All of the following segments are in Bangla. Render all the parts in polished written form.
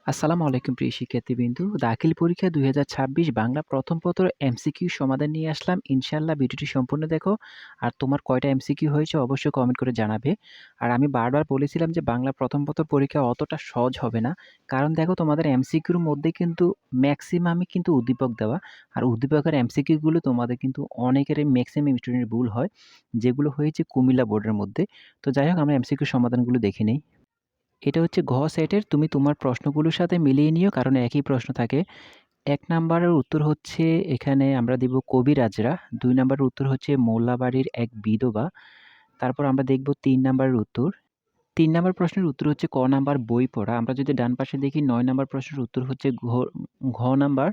আসসালামু আলাইকুম প্রিয় শিক্ষার্থীবৃন্দু। দাখিল পরীক্ষা ২০২৬ বাংলা প্রথম পত্র এমসিকিউ সমাধান নিয়ে আসলাম। ইনশাআল্লাহ ভিডিওটি সম্পূর্ণ দেখো। আর তোমার কয়টা এমসিকিউ হয়েছে অবশ্যই কমেন্ট করে জানাবে। আর আমি বারবার বলেছিলাম যে বাংলা প্রথম পত্র পরীক্ষা অতটা সহজ হবে না। কারণ দেখো তোমাদের এমসিকিউর মধ্যে কিন্তু ম্যাক্সিমামই কিন্তু উদ্দীপক দেওয়া। আর উদ্দীপকের এমসিকিউগুলো তোমাদের কিন্তু অনেকেরই ম্যাক্সিমাম স্টুডেন্টের ভুল হয়। যেগুলো হয়েছে কুমিল্লা বোর্ডের মধ্যে। তো যাই হোক আমরা এমসিকিউ সমাধানগুলো দেখে নেই। এটা হচ্ছে ঘ সেটের তুমি তোমার প্রশ্নগুলোর সাথে মিলিয়ে নিও কারণ একই প্রশ্ন থাকে। ১ নাম্বারের উত্তর হচ্ছে এখানে আমরা দিব কবিরাজরা, ২ নাম্বারের উত্তর হচ্ছে মোল্লাবাড়ির এক বিধবা। তারপর আমরা দেখব ৩ নাম্বারের উত্তর। ৩ নাম্বার প্রশ্নের উত্তর হচ্ছে ক নাম্বার বই পড়া। আমরা যদি ডান পাশে দেখি ৯ নাম্বার প্রশ্নের উত্তর হচ্ছে ঘ নাম্বার।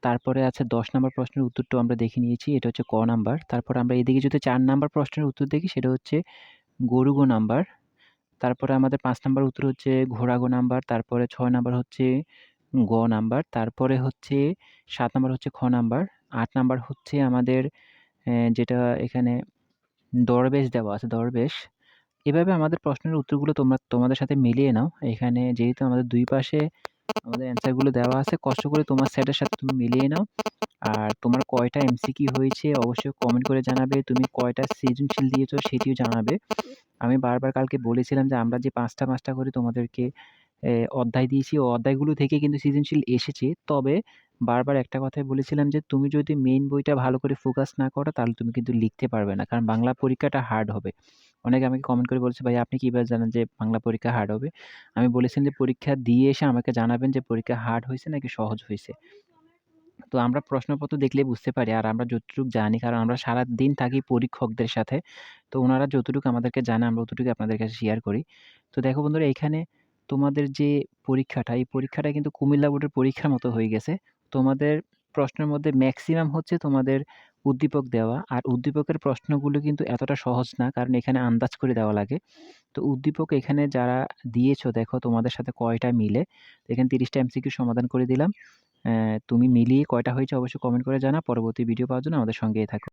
তারপরে আছে ১০ নাম্বার প্রশ্নের উত্তরটাও আমরা দেখে নিয়েছি। এটা হচ্ছে ক নাম্বার। তারপর আমরা এদিকে যদি ৪ নাম্বার প্রশ্নের উত্তর দেখি সেটা হচ্ছে গরু গ নাম্বার। তারপরে আমাদের ৫ নাম্বার উত্তর হচ্ছে ঘোড়া গ নাম্বার, তারপরে ৬ নাম্বার হচ্ছে গ নাম্বার, তারপরে হচ্ছে ৭ নাম্বার হচ্ছে খ নাম্বার, ৮ নাম্বার হচ্ছে আমাদের যেটা এখানে দরবেশ দেওয়া আছে, দরবেশ। এভাবে আমাদের প্রশ্নের উত্তরগুলো তোমরা তোমাদের সাথে মিলিয়ে নাও। এখানে যেহেতু আমাদের ২ পাশে আমাদের অ্যান্সার গুলো দেওয়া আছে, কষ্ট করে তোমার সেটের সাথে তুমি মিলিয়ে নাও। আর তোমার কয়টা এমসিকিউ হয়েছে অবশ্যই কমেন্ট করে জানাবে। তুমি কয়টা সৃজনশীল দিয়েছো সেটিও জানাবে। আমি বারবার কালকে বলেছিলাম যে আমরা যে ৫টা ৫টা করে তোমাদেরকে অধ্যায় দিয়েছি, ও অধ্যায়গুলো থেকে কিন্তু সৃজনশীল এসেছে। তবে বারবার একটা কথাই বলেছিলাম যে তুমি যদি মেইন বইটা ভালো করে ফোকাস না করো তাহলে তুমি কিন্তু লিখতে পারবে না। কারণ বাংলা পরীক্ষাটা হার্ড হবে। অনেকে আমাকে কমেন্ট করে বলছে, "ভাই আপনি কিভাবে জানেন যে বাংলা পরীক্ষা হার্ড হবে?" আমি বলেছিলাম যে পরীক্ষা দিয়ে এসে আমাকে জানাবেন যে পরীক্ষা হার্ড হইছে নাকি সহজ হইছে। তো আমরা প্রশ্নপত্র দেখলেই বুঝতে পারি। আর আমরা যতটুকু জানি কারণ আমরা সারাদিন থাকি পরীক্ষকদের সাথে। তো উনারা যতটুকু আমাদেরকে জানে আমরা অতটুকুই আপনাদের কাছে শেয়ার করি। তো দেখো বন্ধুরা এখানে তোমাদের যে পরীক্ষাটা, এই পরীক্ষাটা কিন্তু কুমিল্লা বোর্ডের পরীক্ষার মতো হয়ে গেছে। তোমাদের প্রশ্নের মধ্যে মেক্সিমাম হচ্ছে তোমাদের উদ্দীপক দেওয়া। আর উদ্দীপকের প্রশ্নগুলো কিন্তু এতটা সহজ না কারণ এখানে আন্দাজ করে দেওয়া লাগে। তো উদ্দীপক এখানে যারা দিয়েছো দেখো তোমাদের সাথে কয়টা মিলে। তো এখানে ৩০ টা এমসিকিউ সমাধান করে দিলাম। তুমি মিলিয়ে কয়টা হয়েছে অবশ্যই কমেন্ট করে জানাও। পরবর্তী ভিডিও পাওয়ার জন্য আমাদের সঙ্গেই থাকো।